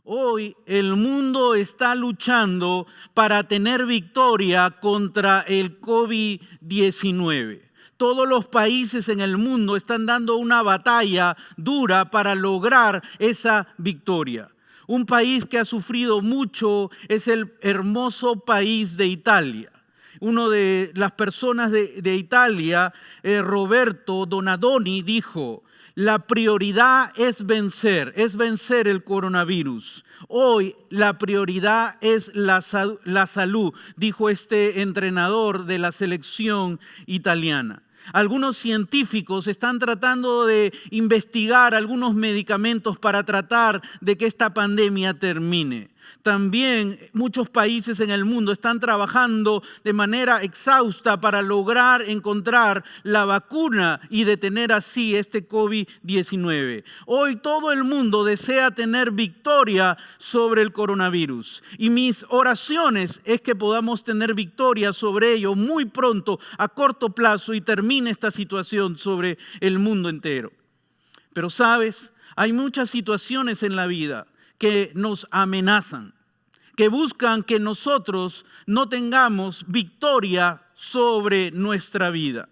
Hoy el mundo está luchando para tener victoria contra el COVID-19. Todos los países en el mundo están dando una batalla dura para lograr esa victoria. Un país que ha sufrido mucho es el hermoso país de Italia. Una de las personas de Italia, Roberto Donadoni, dijo: la prioridad es vencer el coronavirus. Hoy la prioridad es la salud, dijo este entrenador de la selección italiana. Algunos científicos están tratando de investigar algunos medicamentos para tratar de que esta pandemia termine. También muchos países en el mundo están trabajando de manera exhausta para lograr encontrar la vacuna y detener así este COVID-19. Hoy todo el mundo desea tener victoria sobre el coronavirus. Y mis oraciones es que podamos tener victoria sobre ello muy pronto, a corto plazo, y termine esta situación sobre el mundo entero. Pero sabes, hay muchas situaciones en la vida que nos amenazan, que buscan que nosotros no tengamos victoria sobre nuestra vida.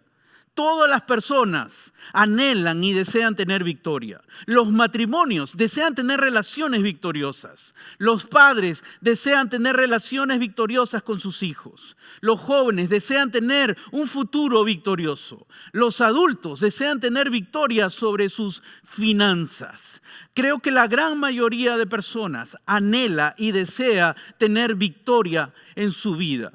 Todas las personas anhelan y desean tener victoria. Los matrimonios desean tener relaciones victoriosas. Los padres desean tener relaciones victoriosas con sus hijos. Los jóvenes desean tener un futuro victorioso. Los adultos desean tener victoria sobre sus finanzas. Creo que la gran mayoría de personas anhela y desea tener victoria en su vida.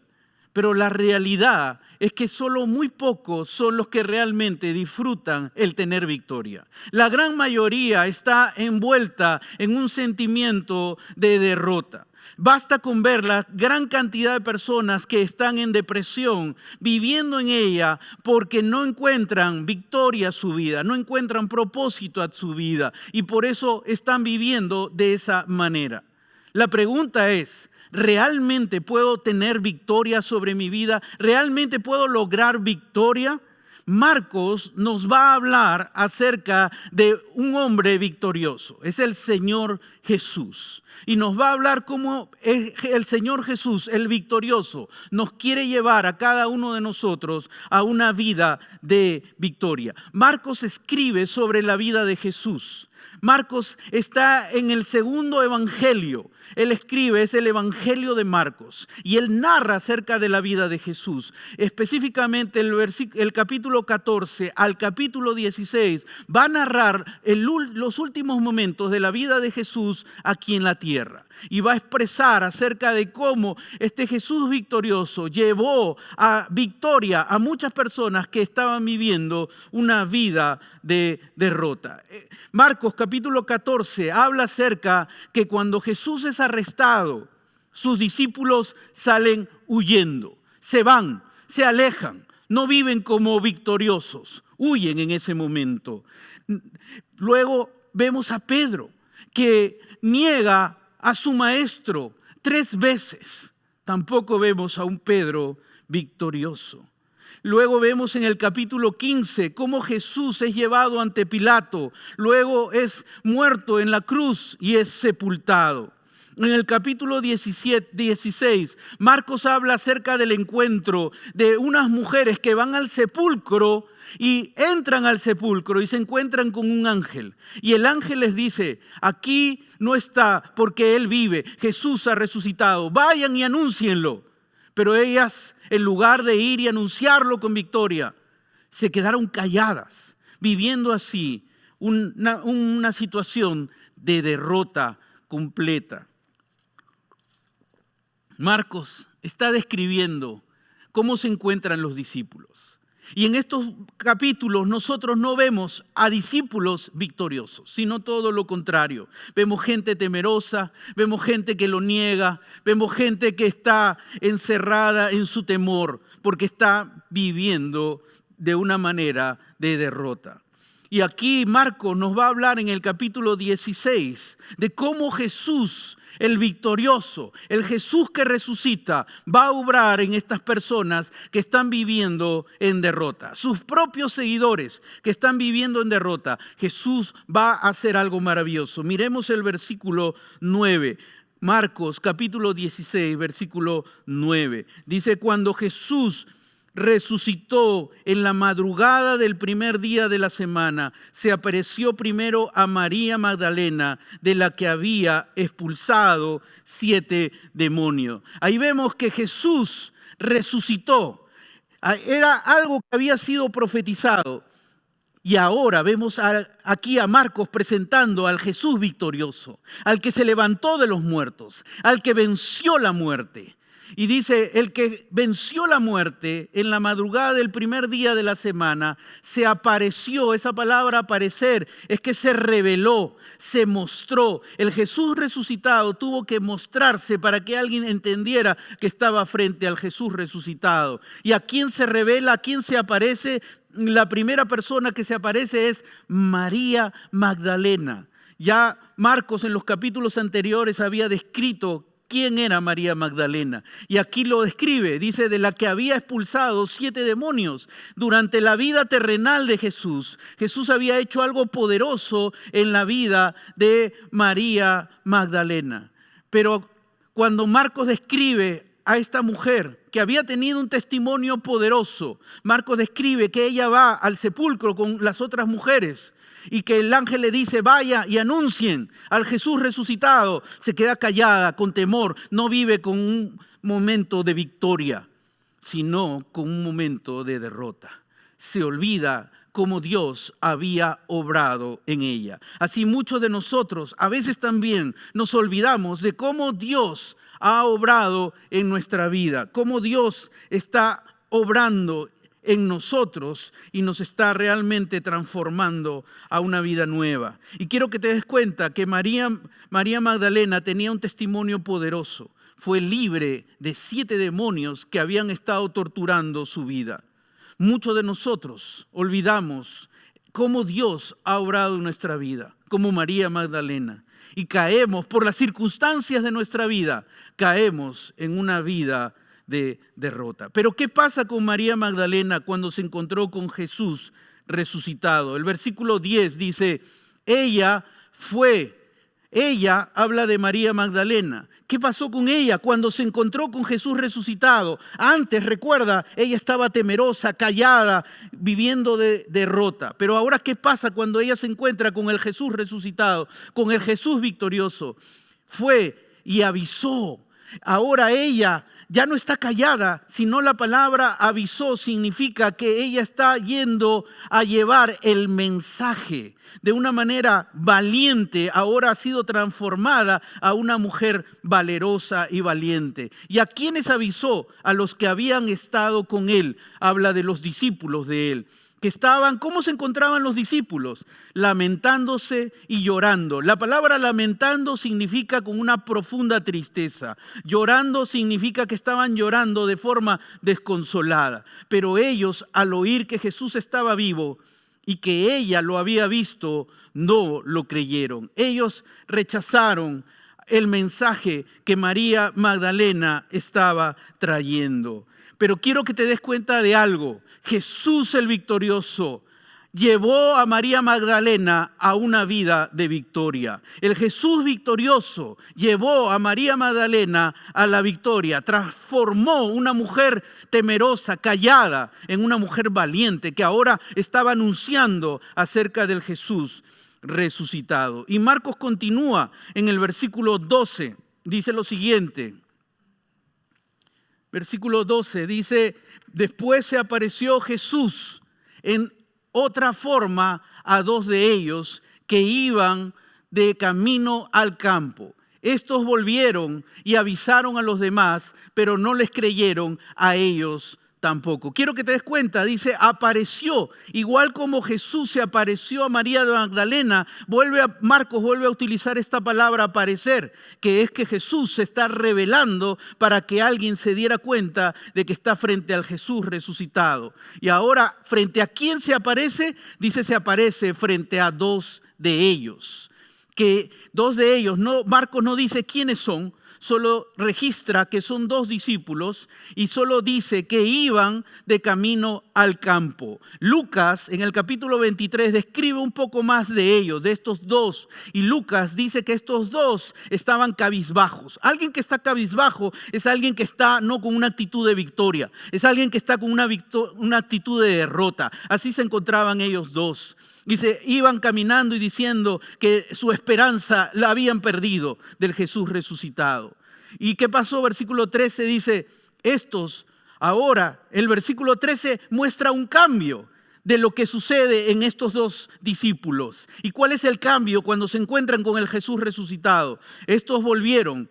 Pero la realidad es que solo muy pocos son los que realmente disfrutan el tener victoria. La gran mayoría está envuelta en un sentimiento de derrota. Basta con ver la gran cantidad de personas que están en depresión, viviendo en ella porque no encuentran victoria a su vida, no encuentran propósito a su vida y por eso están viviendo de esa manera. La pregunta es: ¿realmente puedo tener victoria sobre mi vida? ¿Realmente puedo lograr victoria? Marcos nos va a hablar acerca de un hombre victorioso. Es el Señor Jesús. Y nos va a hablar cómo el Señor Jesús, el victorioso, nos quiere llevar a cada uno de nosotros a una vida de victoria. Marcos escribe sobre la vida de Jesús. Marcos está en el segundo evangelio. Él escribe, es el evangelio de Marcos. Y él narra acerca de la vida de Jesús. Específicamente el capítulo 14 al capítulo 16 va a narrar los últimos momentos de la vida de Jesús aquí en la tierra. Y va a expresar acerca de cómo este Jesús victorioso llevó a victoria a muchas personas que estaban viviendo una vida de derrota. Marcos capítulo 14 habla acerca que cuando Jesús es arrestado, sus discípulos salen huyendo, se van, se alejan, no viven como victoriosos, huyen en ese momento. Luego vemos a Pedro que niega a su maestro 3 veces. Tampoco vemos a un Pedro victorioso. Luego vemos en el capítulo 15 cómo Jesús es llevado ante Pilato, luego es muerto en la cruz y es sepultado. En el capítulo 16, Marcos habla acerca del encuentro de unas mujeres que van al sepulcro y entran al sepulcro y se encuentran con un ángel. Y el ángel les dice: aquí no está porque Él vive, Jesús ha resucitado, vayan y anúncienlo. Pero ellas, en lugar de ir y anunciarlo con victoria, se quedaron calladas, viviendo así una situación de derrota completa. Marcos está describiendo cómo se encuentran los discípulos. Y en estos capítulos nosotros no vemos a discípulos victoriosos, sino todo lo contrario. Vemos gente temerosa, vemos gente que lo niega, vemos gente que está encerrada en su temor porque está viviendo de una manera de derrota. Y aquí Marcos nos va a hablar en el capítulo 16 de cómo Jesús, el victorioso, el Jesús que resucita, va a obrar en estas personas que están viviendo en derrota. Sus propios seguidores que están viviendo en derrota, Jesús va a hacer algo maravilloso. Miremos el versículo 9. Marcos capítulo 16, versículo 9. Dice, cuando Jesús resucitó en la madrugada del primer día de la semana, se apareció primero a María Magdalena, de la que había expulsado 7 demonios. Ahí vemos que Jesús resucitó. Era algo que había sido profetizado. Y ahora vemos aquí a Marcos presentando al Jesús victorioso, al que se levantó de los muertos, al que venció la muerte. Y dice, el que venció la muerte en la madrugada del primer día de la semana, se apareció. Esa palabra aparecer es que se reveló, se mostró. El Jesús resucitado tuvo que mostrarse para que alguien entendiera que estaba frente al Jesús resucitado. ¿Y a quién se revela? ¿A quién se aparece? La primera persona que se aparece es María Magdalena. Ya Marcos en los capítulos anteriores había descrito quién era María Magdalena. Y aquí lo describe, dice, de la que había expulsado 7 demonios. Durante la vida terrenal de Jesús, Jesús había hecho algo poderoso en la vida de María Magdalena. Pero cuando Marcos describe a esta mujer que había tenido un testimonio poderoso, Marcos describe que ella va al sepulcro con las otras mujeres y que el ángel le dice, vaya y anuncien al Jesús resucitado. Se queda callada, con temor, no vive con un momento de victoria, sino con un momento de derrota. Se olvida cómo Dios había obrado en ella. Así muchos de nosotros a veces también nos olvidamos de cómo Dios ha obrado en nuestra vida, cómo Dios está obrando en nosotros y nos está realmente transformando a una vida nueva. Y quiero que te des cuenta que María Magdalena tenía un testimonio poderoso. Fue libre de 7 demonios que habían estado torturando su vida. Muchos de nosotros olvidamos cómo Dios ha obrado en nuestra vida, como María Magdalena. Y caemos por las circunstancias de nuestra vida, caemos en una vida de derrota. Pero ¿qué pasa con María Magdalena cuando se encontró con Jesús resucitado? El versículo 10 dice, ella habla de María Magdalena. ¿Qué pasó con ella cuando se encontró con Jesús resucitado? Antes, recuerda, ella estaba temerosa, callada, viviendo de derrota. Pero ahora, ¿qué pasa cuando ella se encuentra con el Jesús resucitado, con el Jesús victorioso? Fue y avisó. Ahora ella ya no está callada, sino la palabra avisó significa que ella está yendo a llevar el mensaje de una manera valiente. Ahora ha sido transformada a una mujer valerosa y valiente. ¿Y a quiénes avisó? A los que habían estado con él. Habla de los discípulos de él. Que estaban, ¿cómo se encontraban los discípulos? Lamentándose y llorando. La palabra lamentando significa con una profunda tristeza. Llorando significa que estaban llorando de forma desconsolada. Pero ellos, al oír que Jesús estaba vivo y que ella lo había visto, no lo creyeron. Ellos rechazaron el mensaje que María Magdalena estaba trayendo. Pero quiero que te des cuenta de algo. Jesús el victorioso llevó a María Magdalena a una vida de victoria. El Jesús victorioso llevó a María Magdalena a la victoria. Transformó una mujer temerosa, callada, en una mujer valiente que ahora estaba anunciando acerca del Jesús resucitado. Y Marcos continúa en el versículo 12. Dice lo siguiente. Versículo 12 dice, después se apareció Jesús en otra forma a 2 de ellos que iban de camino al campo. Estos volvieron y avisaron a los demás, pero no les creyeron a ellos tampoco. Quiero que te des cuenta, dice, apareció. Igual como Jesús se apareció a María de Magdalena, Marcos vuelve a utilizar esta palabra aparecer, que es que Jesús se está revelando para que alguien se diera cuenta de que está frente al Jesús resucitado. Y ahora, ¿frente a quién se aparece? Dice, se aparece frente a dos de ellos. Que dos de ellos, Marcos no dice quiénes son, solo registra que son dos discípulos y solo dice que iban de camino al campo. Lucas en el capítulo 23 describe un poco más de ellos, de estos dos. Y Lucas dice que estos dos estaban cabizbajos. Alguien que está cabizbajo es alguien que está no con una actitud de victoria, es alguien que está con una actitud de derrota. Así se encontraban ellos dos. Dice, iban caminando y diciendo que su esperanza la habían perdido del Jesús resucitado. ¿Y qué pasó? Versículo 13 dice, el versículo 13 muestra un cambio de lo que sucede en estos dos discípulos. ¿Y cuál es el cambio cuando se encuentran con el Jesús resucitado? Estos volvieron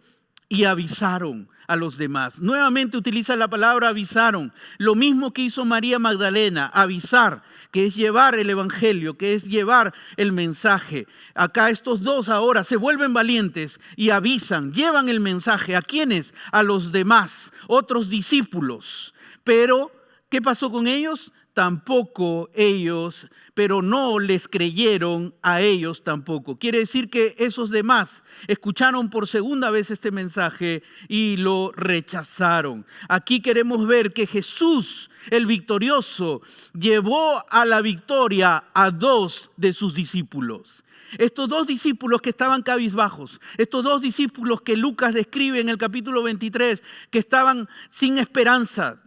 y avisaron a los demás. Nuevamente utiliza la palabra avisaron. Lo mismo que hizo María Magdalena, avisar, que es llevar el evangelio, que es llevar el mensaje. Acá estos dos ahora se vuelven valientes y avisan, llevan el mensaje. ¿A quiénes? A los demás, otros discípulos. Pero, ¿qué pasó con ellos? Tampoco ellos, pero no les creyeron a ellos tampoco. Quiere decir que esos demás escucharon por segunda vez este mensaje y lo rechazaron. Aquí queremos ver que Jesús, el victorioso, llevó a la victoria a dos de sus discípulos. Estos dos discípulos que estaban cabizbajos, estos dos discípulos que Lucas describe en el capítulo 23, que estaban sin esperanza,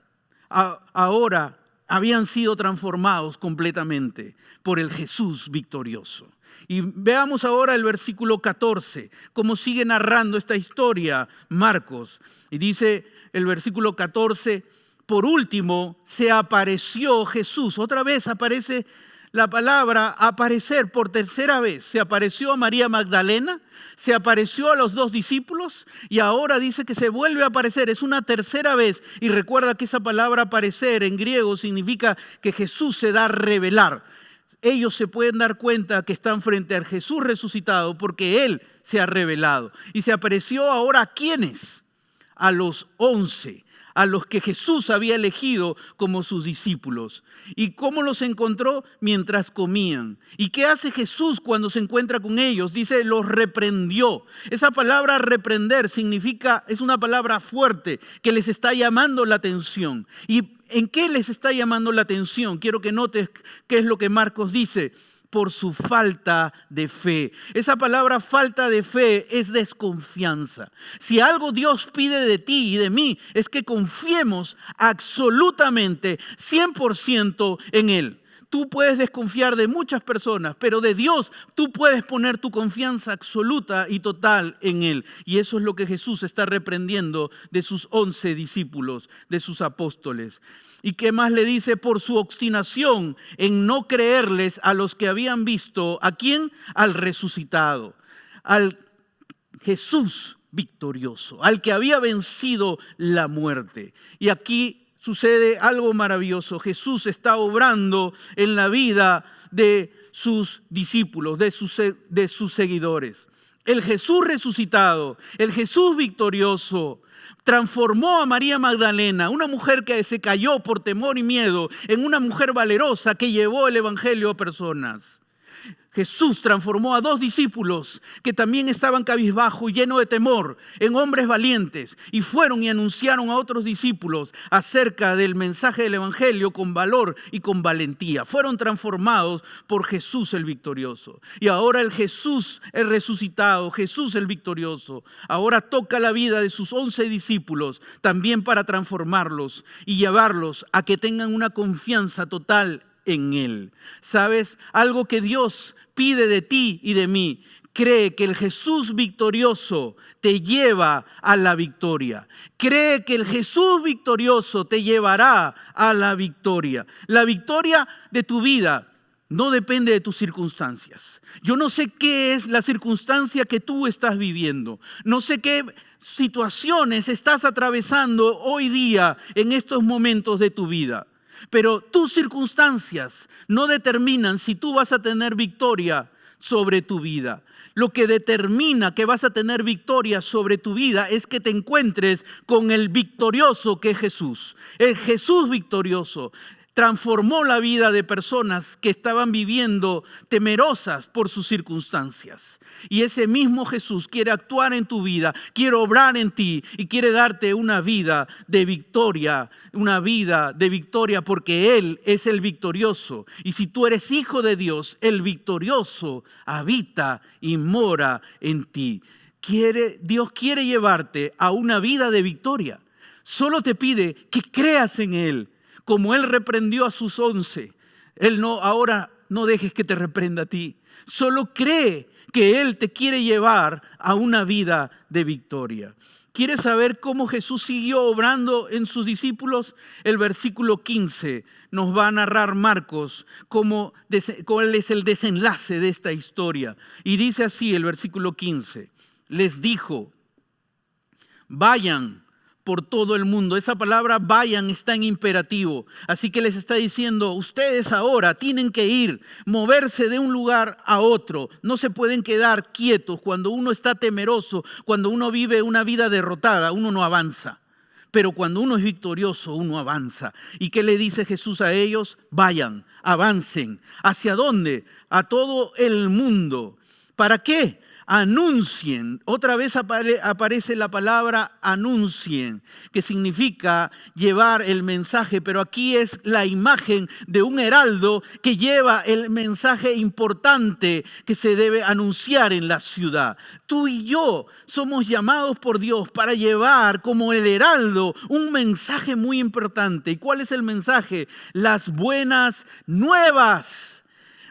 ahora habían sido transformados completamente por el Jesús victorioso. Y veamos ahora el versículo 14, cómo sigue narrando esta historia Marcos. Y dice el versículo 14, por último se apareció Jesús. Otra vez aparece la palabra aparecer por tercera vez. Se apareció a María Magdalena, se apareció a los dos discípulos y ahora dice que se vuelve a aparecer. Es una tercera vez. Y recuerda que esa palabra aparecer en griego significa que Jesús se da a revelar. Ellos se pueden dar cuenta que están frente al Jesús resucitado porque Él se ha revelado. Y se apareció ahora ¿a quiénes? A los 11. A los que Jesús había elegido como sus discípulos. ¿Y cómo los encontró? Mientras comían. ¿Y qué hace Jesús cuando se encuentra con ellos? Dice, los reprendió. Esa palabra reprender es una palabra fuerte que les está llamando la atención. ¿Y en qué les está llamando la atención? Quiero que notes qué es lo que Marcos dice. Por su falta de fe. Esa palabra falta de fe es desconfianza. Si algo Dios pide de ti y de mí es que confiemos absolutamente 100% en Él. Tú puedes desconfiar de muchas personas, pero de Dios tú puedes poner tu confianza absoluta y total en Él. Y eso es lo que Jesús está reprendiendo de sus 11 discípulos, de sus apóstoles. ¿Y qué más le dice? Por su obstinación en no creerles a los que habían visto, ¿a quién? Al resucitado, al Jesús victorioso, al que había vencido la muerte. Y aquí sucede algo maravilloso. Jesús está obrando en la vida de sus discípulos, de sus seguidores. El Jesús resucitado, el Jesús victorioso, transformó a María Magdalena, una mujer que se cayó por temor y miedo, en una mujer valerosa que llevó el evangelio a personas. Jesús transformó a dos discípulos que también estaban cabizbajo y llenos de temor en hombres valientes y fueron y anunciaron a otros discípulos acerca del mensaje del evangelio con valor y con valentía. Fueron transformados por Jesús el victorioso. Y ahora el Jesús el resucitado, Jesús el victorioso, ahora toca la vida de sus 11 discípulos también para transformarlos y llevarlos a que tengan una confianza total en Él. ¿Sabes? Algo que Dios pide de ti y de mí. Cree que el Jesús victorioso te lleva a la victoria. Cree que el Jesús victorioso te llevará a la victoria. La victoria de tu vida no depende de tus circunstancias. Yo no sé qué es la circunstancia que tú estás viviendo. No sé qué situaciones estás atravesando hoy día en estos momentos de tu vida. Pero tus circunstancias no determinan si tú vas a tener victoria sobre tu vida. Lo que determina que vas a tener victoria sobre tu vida es que te encuentres con el victorioso que es Jesús. El Jesús victorioso transformó la vida de personas que estaban viviendo temerosas por sus circunstancias. Y ese mismo Jesús quiere actuar en tu vida, quiere obrar en ti y quiere darte una vida de victoria porque Él es el victorioso. Y si tú eres hijo de Dios, el victorioso habita y mora en ti. Dios quiere llevarte a una vida de victoria. Solo te pide que creas en Él. Como Él reprendió a sus 11, ahora no dejes que te reprenda a ti. Solo cree que Él te quiere llevar a una vida de victoria. ¿Quieres saber cómo Jesús siguió obrando en sus discípulos? El versículo 15 nos va a narrar Marcos cuál es el desenlace de esta historia. Y dice así el versículo 15. Les dijo, vayan por todo el mundo. Esa palabra vayan está en imperativo. Así que les está diciendo, ustedes ahora tienen que ir, moverse de un lugar a otro. No se pueden quedar quietos. Cuando uno está temeroso, cuando uno vive una vida derrotada, uno no avanza. Pero cuando uno es victorioso, uno avanza. ¿Y qué le dice Jesús a ellos? Vayan, avancen. ¿Hacia dónde? A todo el mundo. ¿Para qué? Anuncien. Otra vez aparece la palabra anuncien, que significa llevar el mensaje, pero aquí es la imagen de un heraldo que lleva el mensaje importante que se debe anunciar en la ciudad. Tú y yo somos llamados por Dios para llevar como el heraldo un mensaje muy importante. ¿Y cuál es el mensaje? Las buenas nuevas.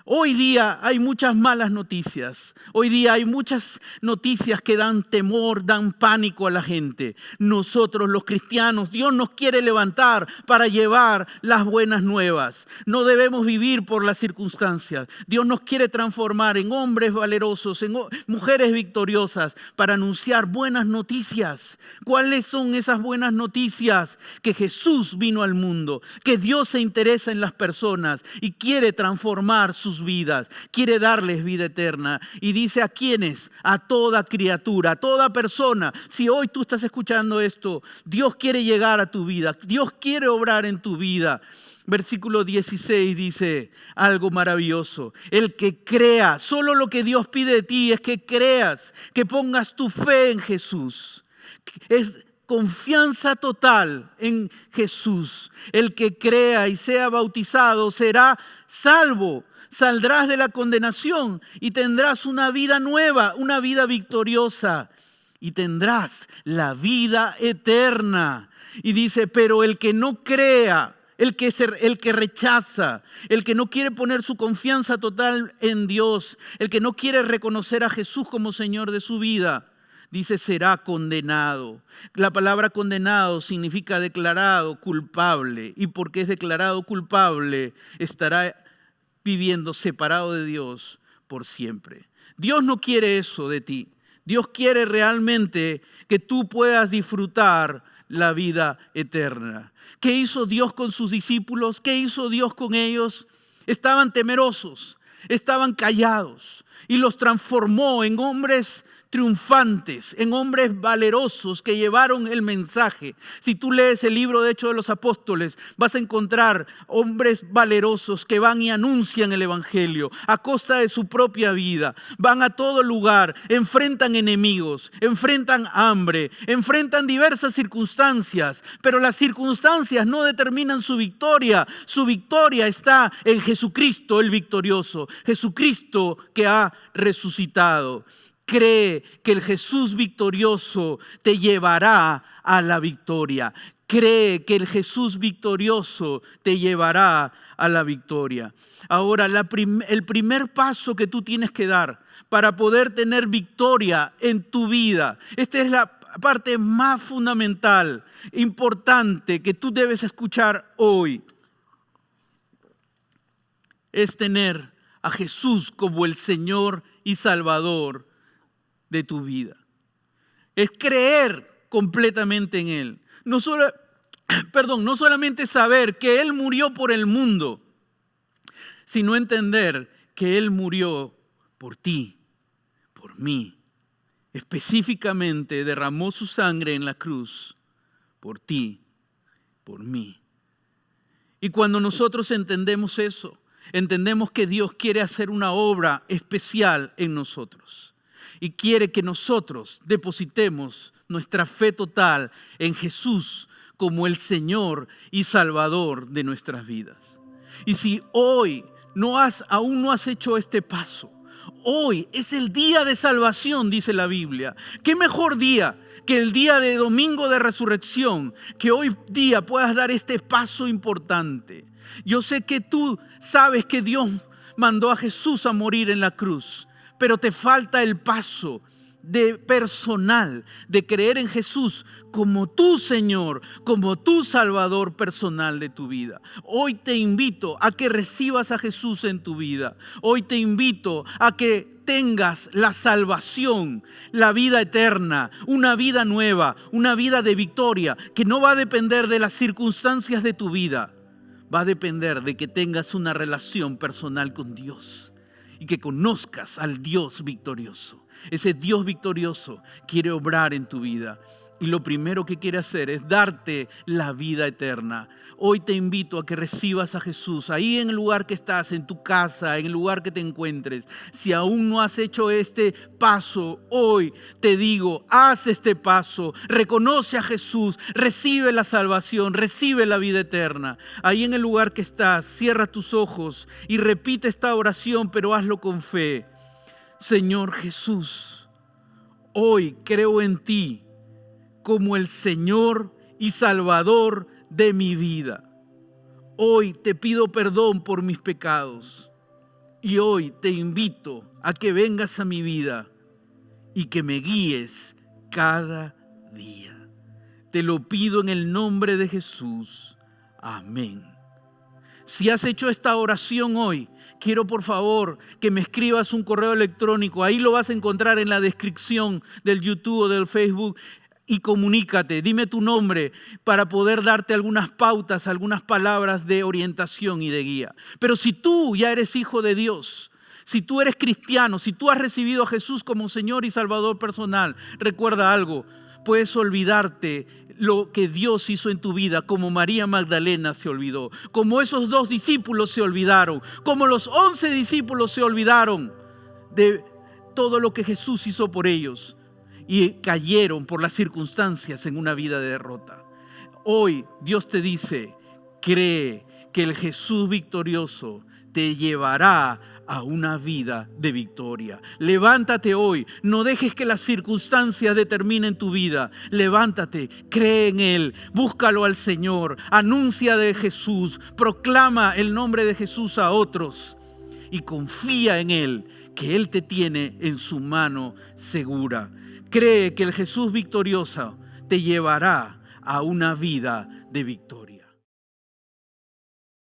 Hoy día hay muchas malas noticias. Hoy día hay muchas noticias que dan temor, dan pánico a la gente. Nosotros los cristianos, Dios nos quiere levantar para llevar las buenas nuevas. No debemos vivir por las circunstancias. Dios nos quiere transformar en hombres valerosos, en mujeres victoriosas para anunciar buenas noticias. ¿Cuáles son esas buenas noticias? Que Jesús vino al mundo, que Dios se interesa en las personas y quiere transformar sus vidas, quiere darles vida eterna. Y dice a quienes, a toda criatura, a toda persona. Si hoy tú estás escuchando esto, Dios quiere llegar a tu vida, Dios quiere obrar en tu vida. Versículo 16 dice algo maravilloso. El que crea, solo lo que Dios pide de ti es que creas, que pongas tu fe en Jesús. Es confianza total en Jesús. El que crea y sea bautizado será salvo. Saldrás de la condenación y tendrás una vida nueva, una vida victoriosa. Y tendrás la vida eterna. Y dice, pero el que no crea, el que rechaza, el que no quiere poner su confianza total en Dios, el que no quiere reconocer a Jesús como Señor de su vida, dice, será condenado. La palabra condenado significa declarado culpable. Y porque es declarado culpable, estará viviendo separado de Dios por siempre. Dios no quiere eso de ti. Dios quiere realmente que tú puedas disfrutar la vida eterna. ¿Qué hizo Dios con sus discípulos? ¿Qué hizo Dios con ellos? Estaban temerosos, estaban callados y los transformó en hombres triunfantes, en hombres valerosos que llevaron el mensaje. Si tú lees el libro de Hechos de los Apóstoles, vas a encontrar hombres valerosos que van y anuncian el evangelio a costa de su propia vida. Van a todo lugar, enfrentan enemigos, enfrentan hambre, enfrentan diversas circunstancias, pero las circunstancias no determinan su victoria. Su victoria está en Jesucristo el victorioso, Jesucristo que ha resucitado. Cree que el Jesús victorioso te llevará a la victoria. Cree que el Jesús victorioso te llevará a la victoria. Ahora, el primer paso que tú tienes que dar para poder tener victoria en tu vida, esta es la parte más fundamental, importante que tú debes escuchar hoy. es tener a Jesús como el Señor y Salvador de tu vida. Es creer completamente en Él. No solamente saber que Él murió por el mundo, sino entender que Él murió por ti, por mí. Específicamente derramó su sangre en la cruz por ti, por mí. Y cuando nosotros entendemos eso, entendemos que Dios quiere hacer una obra especial en nosotros y quiere que nosotros depositemos nuestra fe total en Jesús como el Señor y Salvador de nuestras vidas. Y si hoy aún no has hecho este paso, hoy es el día de salvación, dice la Biblia. ¿Qué mejor día que el día de domingo de resurrección? Que hoy día puedas dar este paso importante. Yo sé que tú sabes que Dios mandó a Jesús a morir en la cruz, pero te falta el paso personal de creer en Jesús como tu Señor, como tu Salvador personal de tu vida. Hoy te invito a que recibas a Jesús en tu vida. Hoy te invito a que tengas la salvación, la vida eterna, una vida nueva, una vida de victoria que no va a depender de las circunstancias de tu vida. Va a depender de que tengas una relación personal con Dios y que conozcas al Dios victorioso. Ese Dios victorioso quiere obrar en tu vida y lo primero que quiere hacer es darte la vida eterna. Hoy te invito a que recibas a Jesús ahí en el lugar que estás, en tu casa, en el lugar que te encuentres. Si aún no has hecho este paso, hoy te digo, haz este paso, reconoce a Jesús, recibe la salvación, recibe la vida eterna. Ahí en el lugar que estás, cierra tus ojos y repite esta oración, pero hazlo con fe. Señor Jesús, hoy creo en ti como el Señor y Salvador de mi vida. Hoy te pido perdón por mis pecados y hoy te invito a que vengas a mi vida y que me guíes cada día. Te lo pido en el nombre de Jesús. Amén. Si has hecho esta oración hoy, quiero por favor que me escribas un correo electrónico. Ahí lo vas a encontrar en la descripción del YouTube o del Facebook. Y comunícate, dime tu nombre para poder darte algunas pautas, algunas palabras de orientación y de guía. Pero si tú ya eres hijo de Dios, si tú eres cristiano, si tú has recibido a Jesús como Señor y Salvador personal, recuerda algo, puedes olvidarte lo que Dios hizo en tu vida, como María Magdalena se olvidó, como esos 2 discípulos se olvidaron, como los 11 discípulos se olvidaron de todo lo que Jesús hizo por ellos y cayeron por las circunstancias en una vida de derrota. Hoy Dios te dice, cree que el Jesús victorioso te llevará a una vida de victoria. Levántate hoy, no dejes que las circunstancias determinen tu vida. Levántate, cree en Él, búscalo al Señor, anuncia de Jesús, proclama el nombre de Jesús a otros y confía en Él, que Él te tiene en su mano segura. Cree que el Jesús victorioso te llevará a una vida de victoria.